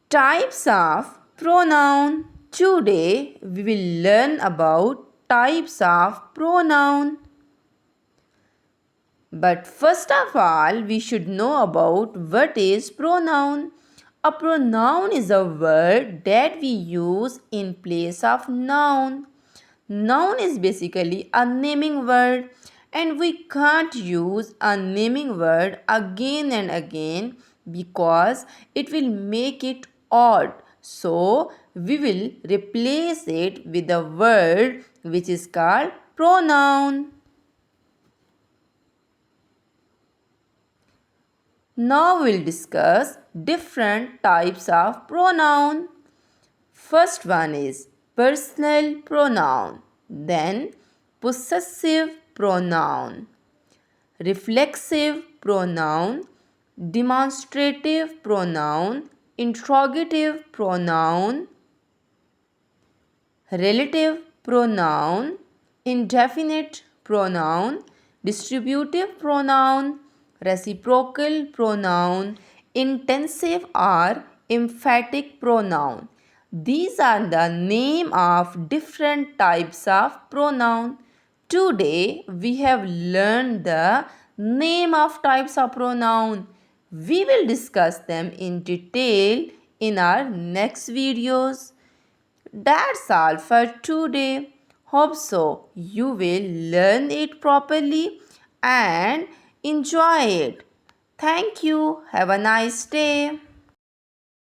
Types of pronoun. Today we will learn about types of pronoun. But first of all, we should know about what is pronoun. A pronoun is a word that we use in place of noun. Noun is basically a naming word, and we can't use a naming word again and again because it will make it odd. So we will replace it with a word which is called pronoun. Now we'll discuss different types of pronoun. First one is personal pronoun, then possessive pronoun, reflexive pronoun, demonstrative pronoun, interrogative pronoun, relative pronoun, indefinite pronoun, distributive pronoun, reciprocal pronoun, intensive or emphatic pronoun. These are the name of different types of pronoun. Today we have learned the name of types of pronoun. We will discuss them in detail in our next videos. That's all for today. Hope so you will learn it properly and enjoy it. Thank you. Have a nice day.